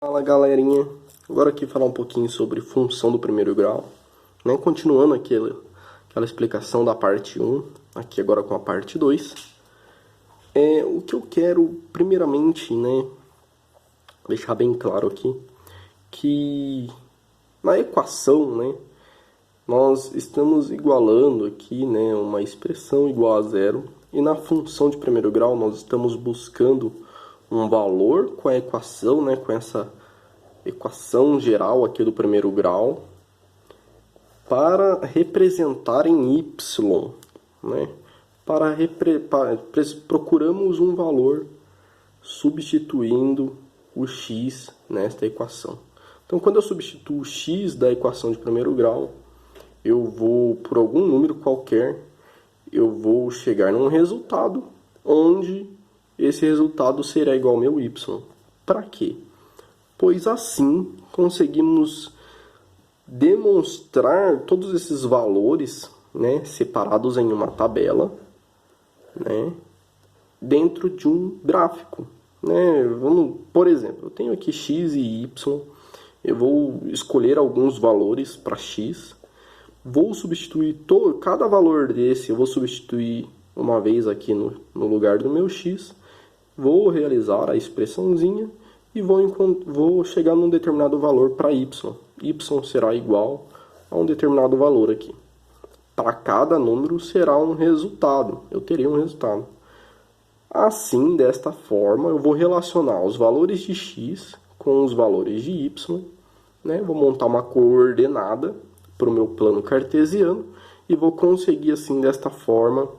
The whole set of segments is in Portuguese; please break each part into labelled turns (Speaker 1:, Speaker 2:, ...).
Speaker 1: Fala galerinha, agora aqui falar um pouquinho sobre função do primeiro grau, né? Continuando aquela explicação da parte 1, aqui agora com a parte 2. O que eu quero primeiramente, né, deixar bem claro aqui, que na equação, né, nós estamos igualando aqui, né, uma expressão igual a zero, e na função de primeiro grau nós estamos buscando um valor com a equação, né, com essa equação geral aqui do primeiro grau, para representar em y, né? Procuramos um valor substituindo o x nesta equação. Então, quando eu substituo o x da equação de primeiro grau, eu vou, por algum número qualquer, eu vou chegar num resultado onde esse resultado será igual ao meu y. Para quê? Pois assim conseguimos demonstrar todos esses valores, né, separados em uma tabela, né, dentro de um gráfico, né? Por exemplo, eu tenho aqui x e y, eu vou escolher alguns valores para x, vou substituir cada valor desse, eu vou substituir uma vez aqui no lugar do meu x, vou realizar a expressãozinha e vou chegar num determinado valor para y. Y será igual a um determinado valor aqui. Para cada número será um resultado. Eu terei um resultado. Assim, desta forma, eu vou relacionar os valores de x com os valores de y. Né? Vou montar uma coordenada para o meu plano cartesiano e vou conseguir, assim, desta forma,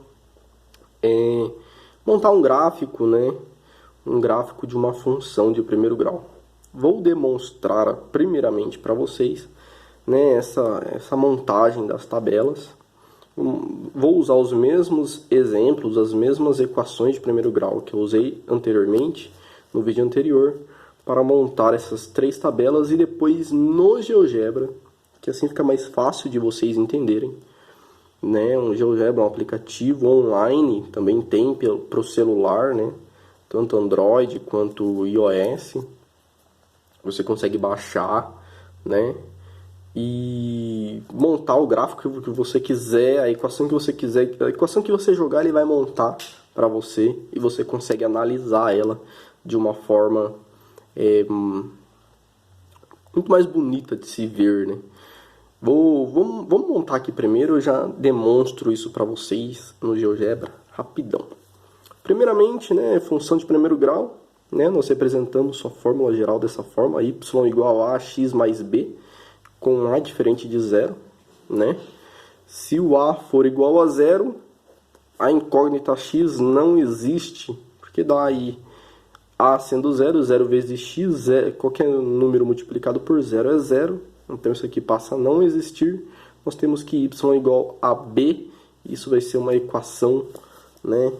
Speaker 1: montar um gráfico, né? Um gráfico de uma função de primeiro grau. Vou demonstrar primeiramente para vocês, né, essa montagem das tabelas. Vou usar os mesmos exemplos, as mesmas equações de primeiro grau que eu usei anteriormente, no vídeo anterior, para montar essas três tabelas e depois no GeoGebra, que assim fica mais fácil de vocês entenderem. Né, um GeoGebra é um aplicativo online, também tem para o celular, né? Tanto Android quanto iOS, você consegue baixar, né, e montar o gráfico que você quiser, a equação que você quiser, a equação que você jogar ele vai montar para você e você consegue analisar ela de uma forma muito mais bonita de se ver, né? Vamos montar aqui primeiro, eu já demonstro isso para vocês no GeoGebra, rapidão. Primeiramente, né, função de primeiro grau, né, nós representamos sua fórmula geral dessa forma, y igual a x mais b, com a diferente de zero. Né? Se o a for igual a zero, a incógnita x não existe, porque dá aí a sendo zero, zero vezes x, qualquer número multiplicado por zero é zero, então isso aqui passa a não existir. Nós temos que y igual a b, isso vai ser uma equação, né?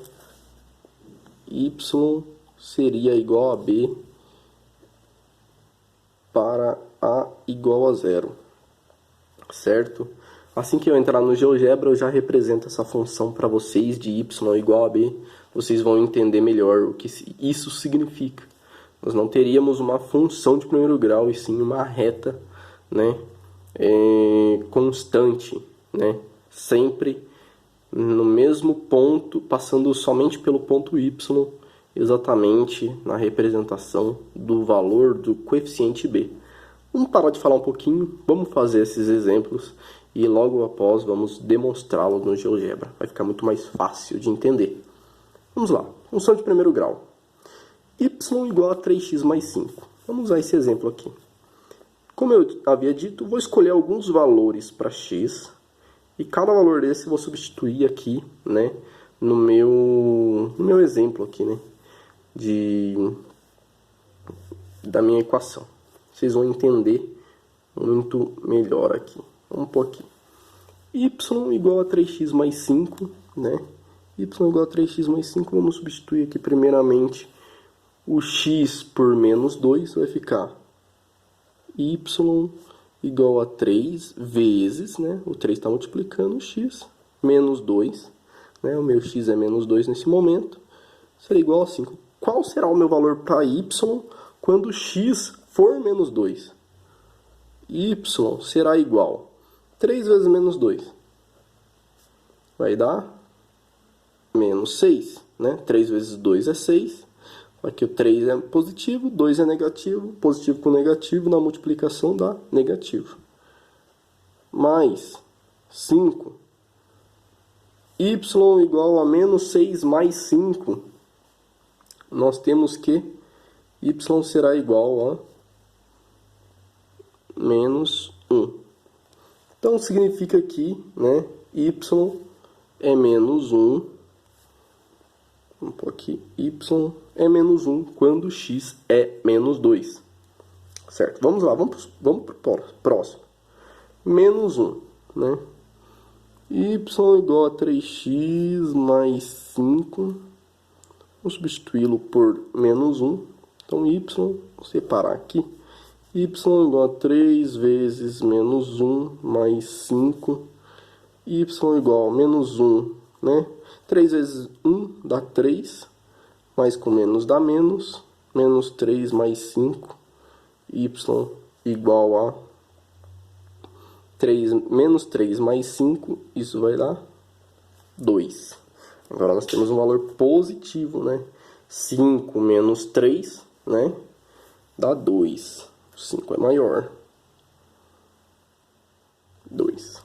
Speaker 1: Y seria igual a b para a igual a zero, certo? Assim que eu entrar no GeoGebra, eu já represento essa função para vocês de y igual a b. Vocês vão entender melhor o que isso significa. Nós não teríamos uma função de primeiro grau, e sim uma reta, né, constante, né, sempre no mesmo ponto, passando somente pelo ponto y, exatamente na representação do valor do coeficiente b. Vamos parar de falar um pouquinho, vamos fazer esses exemplos e logo após vamos demonstrá-los no GeoGebra. Vai ficar muito mais fácil de entender. Vamos lá, função de primeiro grau. Y igual a 3x mais 5. Vamos usar esse exemplo aqui. Como eu havia dito, vou escolher alguns valores para x. E cada valor desse eu vou substituir aqui, né, no meu exemplo aqui, né, da minha equação. Vocês vão entender muito melhor aqui. Vamos pôr aqui. Y igual a 3x mais 5, né, y igual a 3x mais 5, vamos substituir aqui primeiramente o x por menos 2, vai ficar y igual a 3 vezes, né? O 3 está multiplicando o x, menos 2, né? O meu x é menos 2 nesse momento, será igual a 5. Qual será o meu valor para y quando x for menos 2, y será igual a 3 vezes menos 2. Vai dar menos 6, né? 3 vezes 2 é 6. Aqui o 3 é positivo, 2 é negativo. Positivo com negativo na multiplicação dá negativo. Mais 5. Y igual a menos 6 mais 5. Nós temos que y será igual a menos 1. Então significa que, né, y é menos 1. Vamos pôr aqui, y é menos 1 quando x é menos 2. Certo? Vamos lá, vamos para o próximo. Menos 1, né? Y igual a 3x mais 5. Vamos substituí-lo por menos 1. Então, y, vou separar aqui. Y igual a 3 vezes menos 1 mais 5. Y igual a menos 1, né? 3 vezes 1 dá 3, mais com menos dá menos, menos 3 mais 5, y igual a 3, menos 3 mais 5, isso vai dar 2. Agora nós temos um valor positivo, né? 5 menos 3, né? Dá 2. 5 é maior. 2.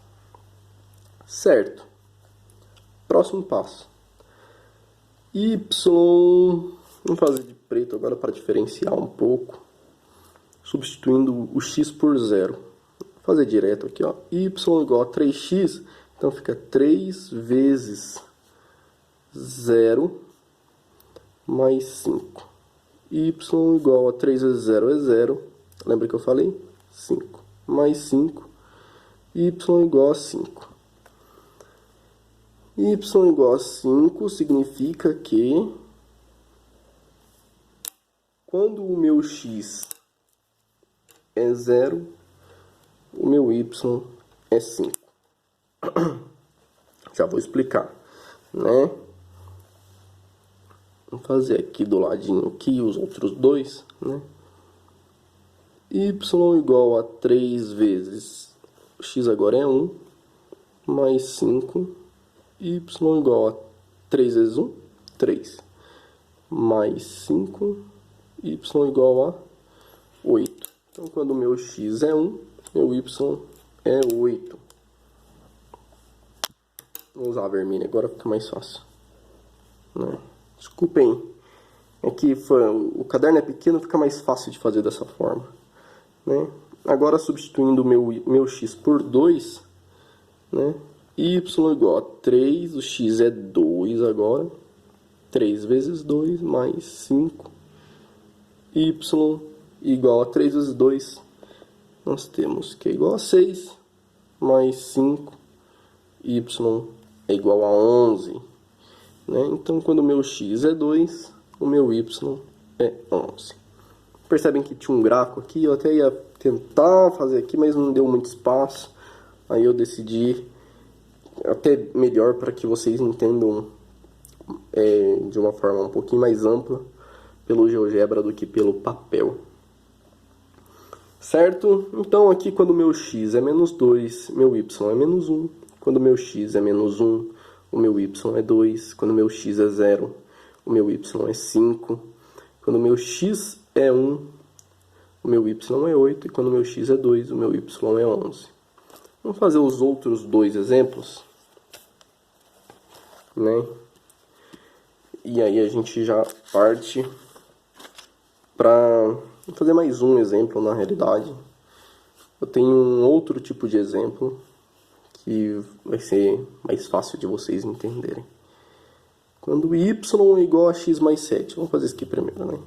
Speaker 1: Certo. Próximo passo. Y, vamos fazer de preto agora para diferenciar um pouco, substituindo o x por 0. Vou fazer direto aqui, ó. Y igual a 3x, então fica 3 vezes 0 mais 5. Y igual a 3 vezes 0 é 0, lembra que eu falei? 5 mais 5, y igual a 5. Y igual a 5 significa que quando o meu x é 0, o meu y é 5. Já vou explicar, né? Vamos fazer aqui do ladinho aqui os outros dois, né? Y igual a 3 vezes, o x agora é 1, mais 5, y igual a 3 vezes 1, 3, mais 5, y igual a 8. Então, quando o meu x é 1, meu y é 8. Vou usar a vermelha agora, fica mais fácil, né? Desculpem, é que o caderno é pequeno, fica mais fácil de fazer dessa forma, né? Agora, substituindo o meu x por 2, né? Y igual a 3, o x é 2 agora, 3 vezes 2 mais 5, y igual a 3 vezes 2, nós temos que é igual a 6, mais 5, y é igual a 11, né? Então, quando o meu x é 2, o meu y é 11. Percebem que tinha um gráfico aqui, eu até ia tentar fazer aqui, mas não deu muito espaço, aí eu decidi até melhor para que vocês entendam de uma forma um pouquinho mais ampla pelo GeoGebra do que pelo papel. Certo? Então aqui quando o meu x é menos 2, meu y é menos 1. Quando o meu x é menos 1, o meu y é 2. Quando o meu x é 0, o meu y é 5. Quando o meu x é 1, o meu y é 8. E quando o meu x é 2, o meu y é 11. Vamos fazer os outros dois exemplos, né? E aí a gente já parte para fazer mais um exemplo na realidade. Eu tenho um outro tipo de exemplo que vai ser mais fácil de vocês entenderem. Quando y é igual a x mais 7, vamos fazer isso aqui primeiro, né?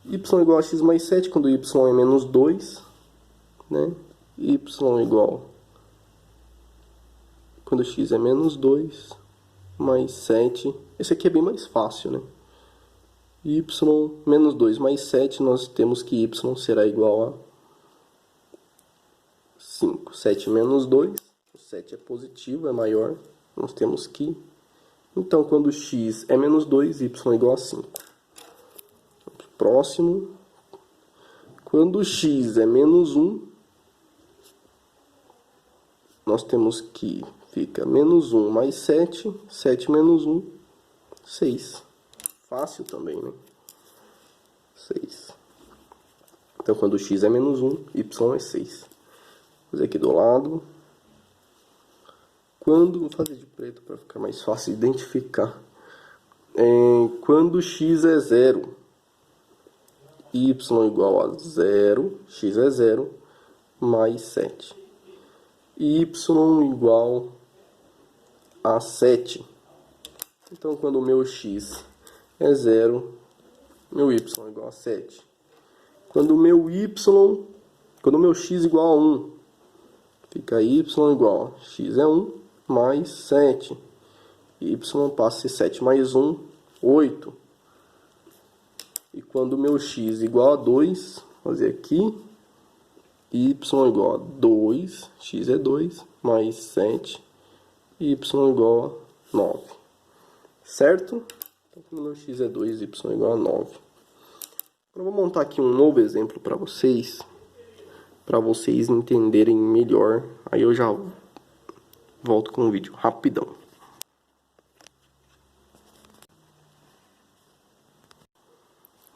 Speaker 1: Y é igual a x mais 7, quando y é menos 2, né? Y igual, quando x é menos 2, mais 7, esse aqui é bem mais fácil, né? Y menos 2 mais 7, nós temos que y será igual a 5. 7 menos 2, o 7 é positivo, é maior, nós temos que... Então, quando x é menos 2, y é igual a 5. Próximo, Quando x é menos 1, nós temos que fica menos 1 mais 7, 7 menos 1, 6. Fácil também, né? 6. Então, quando x é menos 1, y é 6. Vou fazer aqui do lado. Vou fazer de preto para ficar mais fácil identificar. Quando x é 0, y igual a 0, x é 0, mais 7. Y igual a 7. Então, quando o meu x é 0, meu y é igual a 7. Quando o meu x igual a 1, fica y igual a x é 1 mais 7. Y passa a ser 7 mais 1, 8. E quando o meu x igual a 2, vou fazer aqui, y igual a 2, x é 2, mais 7, y igual a 9. Certo? Então, quando o meu x é 2, y igual a 9. Agora eu vou montar aqui um novo exemplo para vocês entenderem melhor. Aí eu já volto com o vídeo rapidão.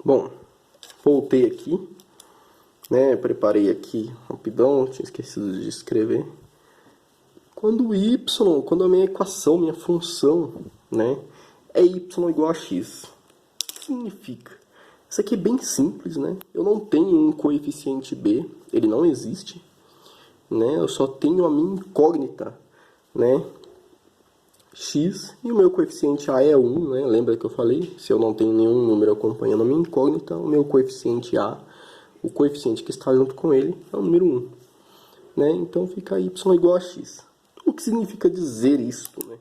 Speaker 1: Bom, voltei aqui, né? Preparei aqui rapidão, tinha esquecido de escrever. Quando a minha equação, minha função, né, é y igual a x, o que significa? Isso aqui é bem simples, né? Eu não tenho um coeficiente b, ele não existe, né? Eu só tenho a minha incógnita, né, x, e o meu coeficiente a é 1, né? Lembra que eu falei? Se eu não tenho nenhum número acompanhando a minha incógnita, o meu coeficiente a, o coeficiente que está junto com ele, é o número 1. Né? Então fica y igual a x. O que significa dizer isto? Né?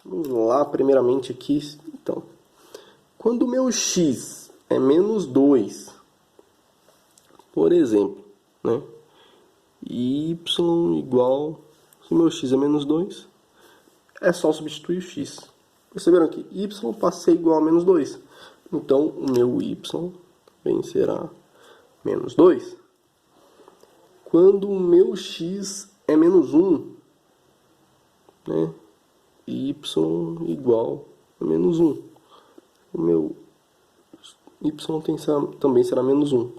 Speaker 1: Vamos lá, primeiramente aqui. Então, quando o meu x é menos 2, por exemplo, né? Y igual, se o meu x é menos 2, é só substituir o x. Perceberam que y passa a ser igual a menos 2. Então, o meu y também será menos 2. Quando o meu x é menos 1, né, y igual a menos 1. O meu y também será menos 1.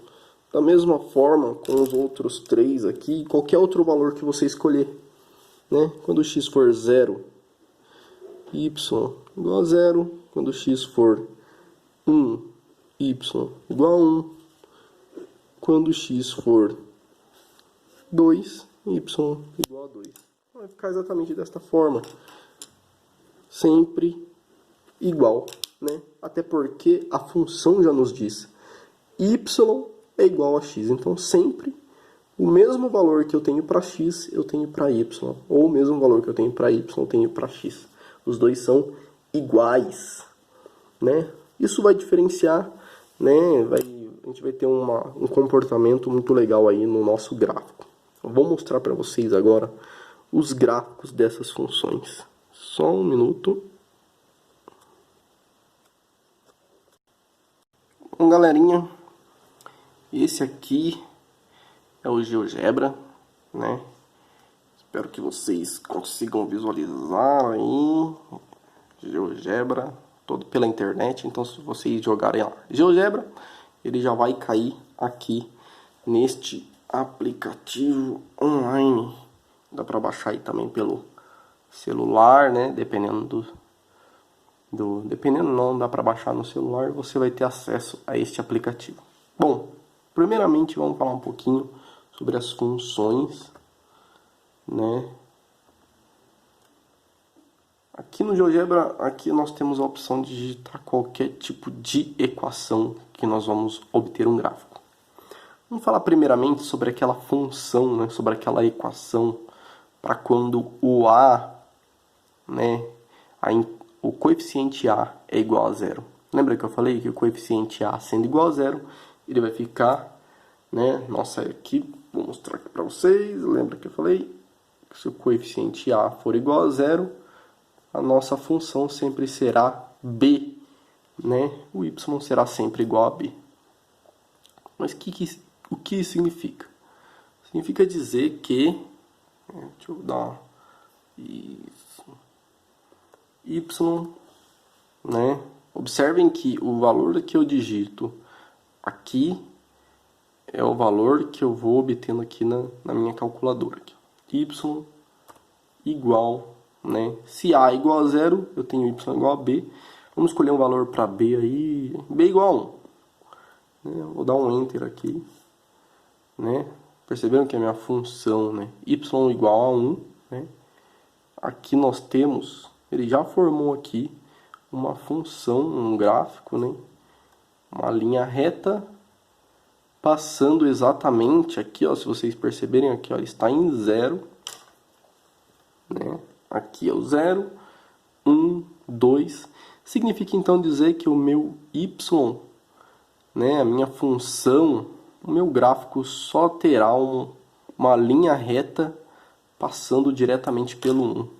Speaker 1: Da mesma forma, com os outros 3 aqui, qualquer outro valor que você escolher. Né? Quando x for 0, y igual a 0. Quando x for 1, y igual a 1. Quando x for 2, y igual a 2. Vai ficar exatamente desta forma. Sempre igual, né? Até porque a função já nos diz y é igual a x. Então, sempre o mesmo valor que eu tenho para x, eu tenho para y. Ou o mesmo valor que eu tenho para y, eu tenho para x. Os dois são iguais, né? Isso vai diferenciar, né? A gente vai ter um comportamento muito legal aí no nosso gráfico. Eu vou mostrar para vocês agora os gráficos dessas funções. Só um minuto. Bom, galerinha, esse aqui é o GeoGebra, né? Espero que vocês consigam visualizar aí. GeoGebra, todo pela internet. Então, se vocês jogarem lá GeoGebra, ele já vai cair aqui neste aplicativo online. Dá para baixar aí também pelo celular, né? Dependendo dependendo não, dá para baixar no celular, você vai ter acesso a este aplicativo. Bom, primeiramente vamos falar um pouquinho sobre as funções, né? Aqui no GeoGebra, aqui nós temos a opção de digitar qualquer tipo de equação que nós vamos obter um gráfico. Vamos falar primeiramente sobre aquela função, né? Sobre aquela equação para quando o a, né? O coeficiente a é igual a 0. Lembra que eu falei que o coeficiente a sendo igual a 0, ele vai ficar, né? Nossa, aqui, vou mostrar aqui para vocês. Lembra que eu falei que se o coeficiente a for igual a 0, a nossa função sempre será b, né? O y será sempre igual a b. Mas o que O que significa? Significa dizer que... deixa eu dar... Isso. Y, né? Observem que o valor que eu digito aqui é o valor que eu vou obtendo aqui na minha calculadora. Aqui. Y igual, né? Se A igual a 0, eu tenho Y igual a B. Vamos escolher um valor para B aí. B igual a 1. Né? Vou dar um Enter aqui. Né? Perceberam que a minha função, né? Y igual a 1. Né? Aqui nós temos, ele já formou aqui uma função, um gráfico, né? Uma linha reta passando exatamente aqui, ó, se vocês perceberem aqui, ó, ele está em 0, né? Aqui é o 0, 1, 2. Significa então dizer que o meu y, né, a minha função, o meu gráfico só terá uma linha reta passando diretamente pelo 1.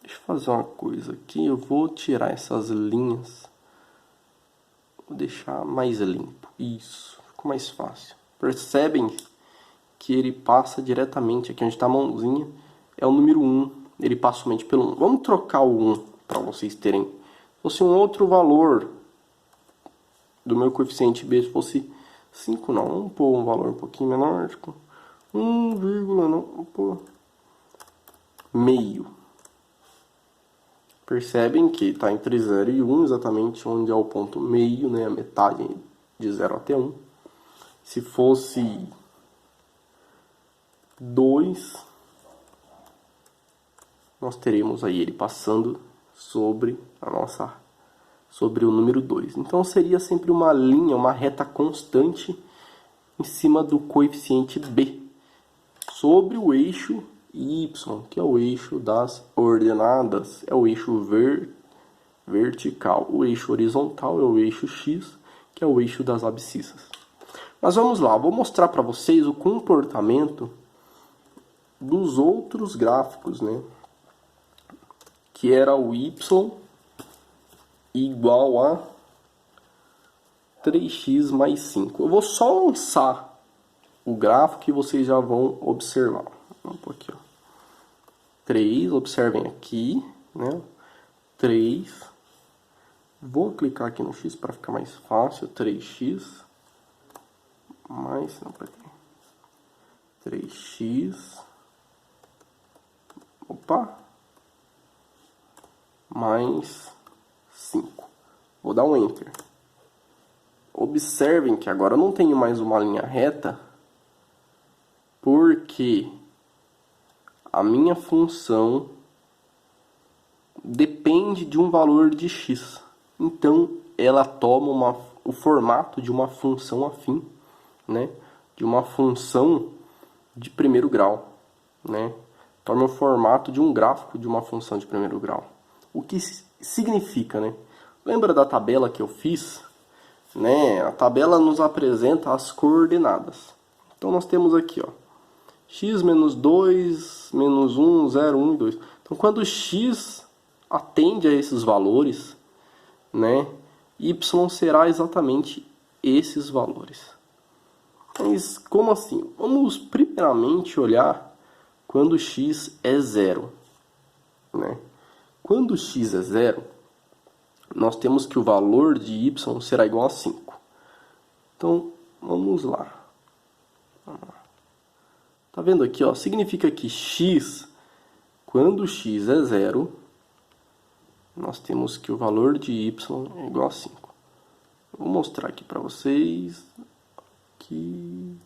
Speaker 1: Deixa eu fazer uma coisa aqui, eu vou tirar essas linhas. Vou deixar mais limpo. Isso, ficou mais fácil. Percebem que ele passa diretamente, aqui onde está a mãozinha, é o número 1. Ele passa somente pelo 1. Vamos trocar o 1 para vocês terem. Se fosse um outro valor do meu coeficiente B, se fosse 5, não. Vamos pôr um valor um pouquinho menor, tipo 1, não, vamos pôr meio. Percebem que está entre 0 e 1, exatamente onde é o ponto meio, né? A metade de 0 até 1. Se fosse 2, nós teremos aí ele passando sobre sobre o número 2. Então seria sempre uma linha, uma reta constante em cima do coeficiente B, sobre o eixo Y, que é o eixo das ordenadas, é o eixo vertical. O eixo horizontal é o eixo X, que é o eixo das abscissas. Mas vamos lá, vou mostrar para vocês o comportamento dos outros gráficos, né? Que era o Y igual a 3x mais 5. Eu vou só lançar o gráfico e vocês já vão observar. Vamos pôr aqui, ó. 3, observem aqui, né? 3. Vou clicar aqui no X para ficar mais fácil. 3x mais... Não, peraí. 3x... Opa! Mais 5. Vou dar um Enter. Observem que agora eu não tenho mais uma linha reta, porque a minha função depende de um valor de x. Então, ela toma o formato de uma função afim, né? De uma função de primeiro grau, né? Toma o formato de um gráfico de uma função de primeiro grau. O que significa, né? Lembra da tabela que eu fiz? Né? A tabela nos apresenta as coordenadas. Então, nós temos aqui, ó, x menos 2, menos 1, 0, 1 e 2. Então, quando x atende a esses valores, né, y será exatamente esses valores. Mas como assim? Vamos primeiramente olhar quando x é 0. Né? Quando x é 0, nós temos que o valor de y será igual a 5. Então, vamos lá. Tá vendo aqui, ó? Significa que x, quando x é 0, nós temos que o valor de y é igual a 5. Vou mostrar aqui para vocês que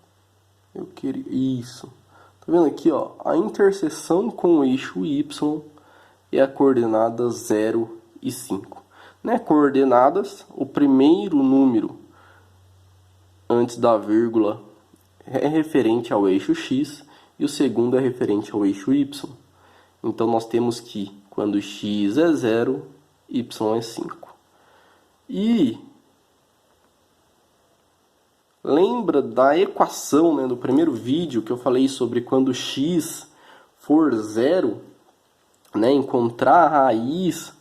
Speaker 1: eu queria... Isso. Tá vendo aqui, ó? A interseção com o eixo y é a coordenada 0 e 5. Né? Coordenadas, o primeiro número antes da vírgula é referente ao eixo x e o segundo é referente ao eixo y. Então, nós temos que, quando x é 0, y é 5. E lembra da equação, né, do primeiro vídeo que eu falei sobre quando x for 0, né, encontrar a raiz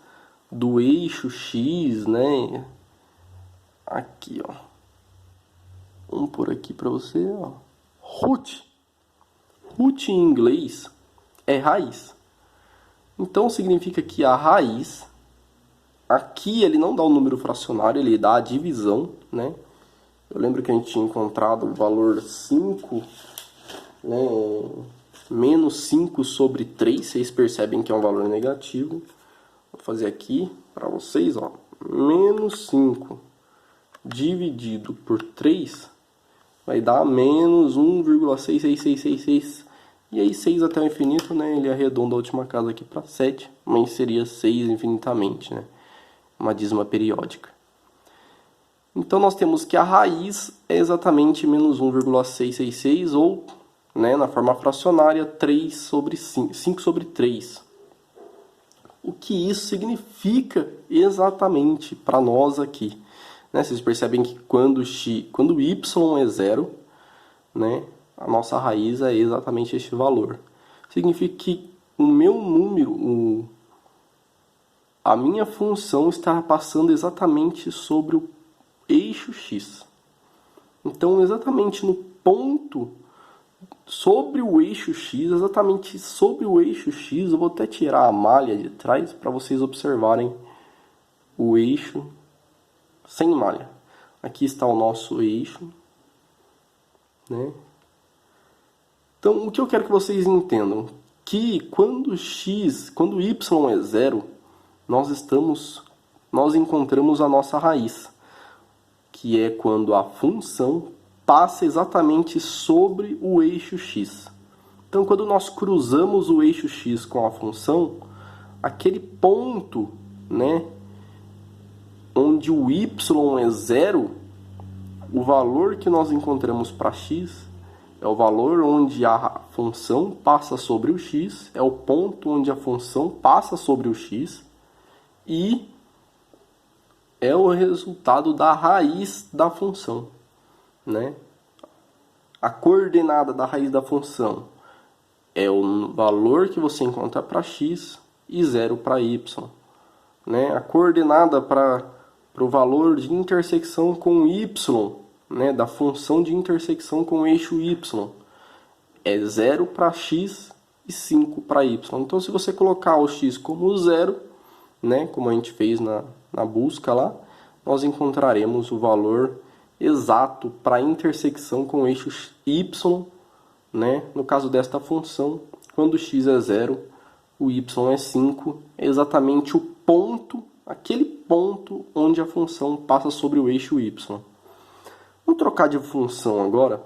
Speaker 1: do eixo x, né, aqui, ó. Vamos pôr aqui para você, ó. Root. Root em inglês é raiz. Então significa que a raiz, aqui ele não dá o número fracionário, ele dá a divisão, né? Eu lembro que a gente tinha encontrado o valor 5, né? Menos 5 sobre 3, vocês percebem que é um valor negativo. Vou fazer aqui para vocês, ó. Menos 5 dividido por 3 vai dar menos 1,66666. E aí 6 até o infinito, né? Ele arredonda a última casa aqui para 7, mas seria 6 infinitamente, né? Uma dízima periódica. Então nós temos que a raiz é exatamente menos 1,666 ou, né, na forma fracionária, 3 sobre 5 sobre 3. O que isso significa exatamente para nós aqui? Né? Vocês percebem que quando y é zero, né, a nossa raiz é exatamente este valor. Significa que o meu número, a minha função está passando exatamente sobre o eixo x. Então, exatamente no ponto sobre o eixo x, exatamente sobre o eixo x, eu vou até tirar a malha de trás para vocês observarem o eixo sem malha. Aqui está o nosso eixo, né? Então, o que eu quero que vocês entendam? Que quando y é zero, nós encontramos a nossa raiz, que é quando a função passa exatamente sobre o eixo x. Então, quando nós cruzamos o eixo x com a função, aquele ponto, né, onde o y é zero, o valor que nós encontramos para x é o valor onde a função passa sobre o x, é o ponto onde a função passa sobre o x, e é o resultado da raiz da função, né? A coordenada da raiz da função é o valor que você encontra para x e 0 para y, né? A coordenada para o valor de intersecção com y, né, da função de intersecção com o eixo y, é 0 para x e 5 para y. Então, se você colocar o x como 0, né, como a gente fez na busca lá, nós encontraremos o valor exato para a intersecção com o eixo y, né? No caso desta função, quando x é 0, o y é 5, é exatamente o ponto, aquele ponto onde a função passa sobre o eixo y. Vamos trocar de função agora,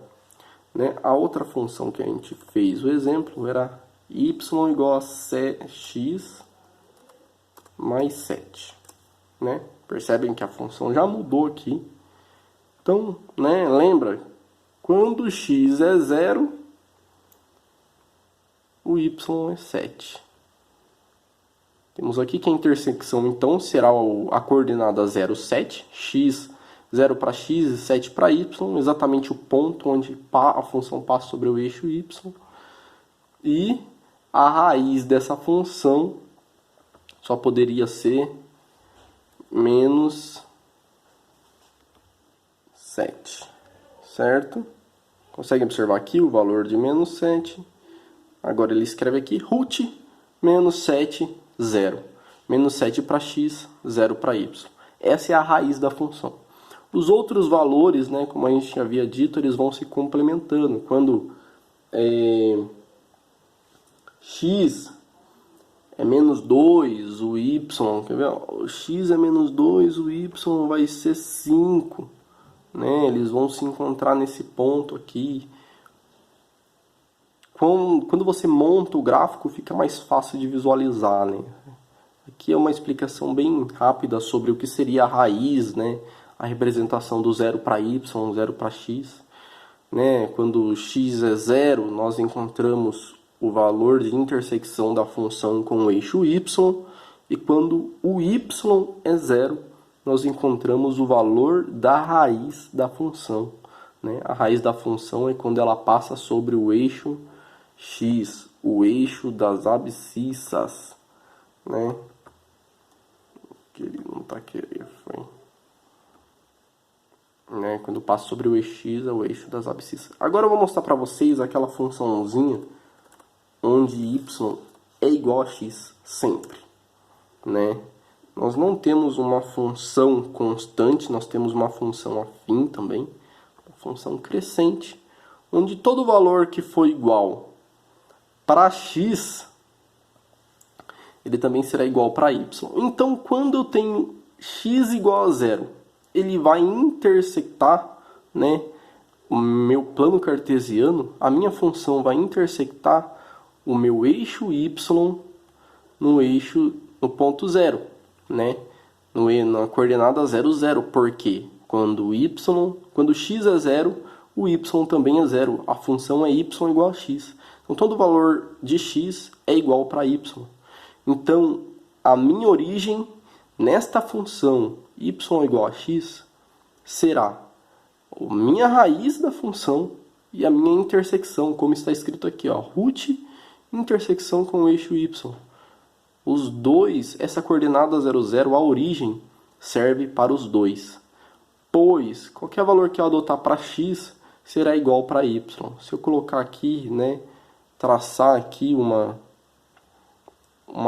Speaker 1: né? A outra função que a gente fez o exemplo era y igual a x mais 7, né? Percebem que a função já mudou aqui. Então, né, lembra, quando x é 0, o y é 7. Temos aqui que a intersecção, então, será a coordenada 0, 7. X, 0 para x e 7 para y, exatamente o ponto onde a função passa sobre o eixo y. E a raiz dessa função só poderia ser menos 7, certo? Consegue observar aqui o valor de menos 7. Agora ele escreve aqui root menos 7, 0. Menos 7 para x, 0 para y. Essa é a raiz da função. Os outros valores, né, como a gente havia dito, eles vão se complementando. Quando x é menos 2, o y, quer ver? O x é menos 2, o y vai ser 5. Né? Eles vão se encontrar nesse ponto aqui. Quando você monta o gráfico, fica mais fácil de visualizar, né? Aqui é uma explicação bem rápida sobre o que seria a raiz, né? A representação do 0 para y, 0 para x. Né? Quando x é 0, nós encontramos o valor de intersecção da função com o eixo y. E quando o y é 0, nós encontramos o valor da raiz da função. Né? A raiz da função é quando ela passa sobre o eixo x, o eixo das abscissas, né? Que ele não está querendo, foi. né? Quando eu passo sobre o eixo x, é o eixo das abscissas. Agora eu vou mostrar para vocês aquela funçãozinha onde y é igual a x sempre, né? Nós não temos uma função constante, nós temos uma função afim também, uma função crescente, onde todo valor que for igual para x, ele também será igual para y. Então, quando eu tenho x igual a zero, ele vai intersectar, né, o meu plano cartesiano, a minha função vai intersectar o meu eixo y no ponto zero, né? Na coordenada 0, 0, porque quando x é zero, o y também é zero. A função é y igual a x. Então, todo valor de x é igual para y. Então, a minha origem nesta função y igual a x será a minha raiz da função e a minha intersecção, como está escrito aqui, ó, root intersecção com o eixo y. Os dois, essa coordenada 0, 0, a origem, serve para os dois. Pois, qualquer valor que eu adotar para x será igual para y. Se eu colocar aqui, né, traçar aqui uma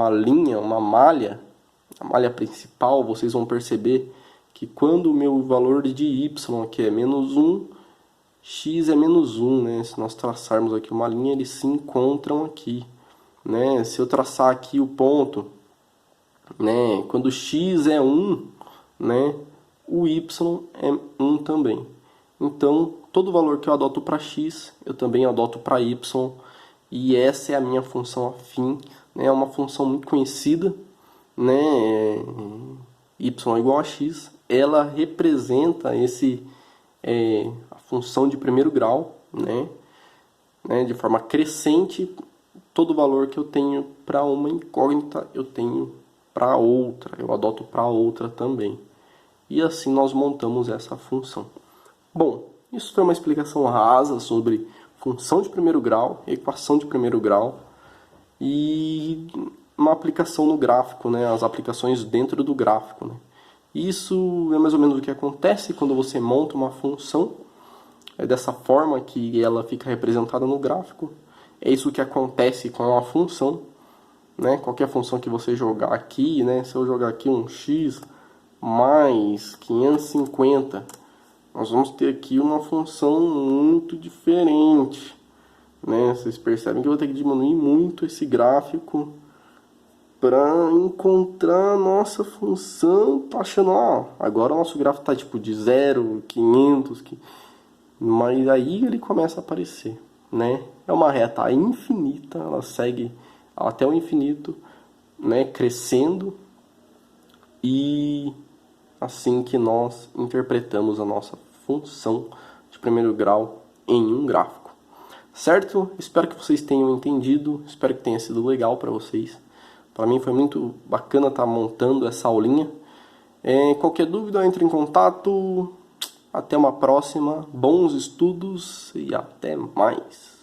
Speaker 1: linha, uma malha, a malha principal, vocês vão perceber que quando o meu valor de y aqui é menos 1, x é menos 1, né? Se nós traçarmos aqui uma linha, eles se encontram aqui, né? Se eu traçar aqui o ponto, né, quando x é 1, né, o y é 1 também. Então, todo valor que eu adoto para x, eu também adoto para y, e essa é a minha função afim, né? É uma função muito conhecida, né? Y igual a x, ela representa a função de primeiro grau, né? De forma crescente, todo valor que eu tenho para uma incógnita, eu tenho para outra, eu adoto para outra também. E assim nós montamos essa função. Bom, isso foi uma explicação rasa sobre função de primeiro grau, equação de primeiro grau e uma aplicação no gráfico, né? As aplicações dentro do gráfico, né? Isso é mais ou menos o que acontece quando você monta uma função. É dessa forma que ela fica representada no gráfico. É isso que acontece com a função, né? Qualquer função que você jogar aqui, né? Se eu jogar aqui um x mais 550, nós vamos ter aqui uma função muito diferente, né? Vocês percebem que eu vou ter que diminuir muito esse gráfico para encontrar a nossa função. Tô achando, ó, agora o nosso gráfico tá tipo de 0, 500, mas aí ele começa a aparecer, né? É uma reta infinita, ela segue até o infinito, né, crescendo, e assim que nós interpretamos a nossa função de primeiro grau em um gráfico. Certo? Espero que vocês tenham entendido, espero que tenha sido legal para vocês. Para mim foi muito bacana estar montando essa aulinha. Qualquer dúvida, entre em contato. Até uma próxima, bons estudos e até mais.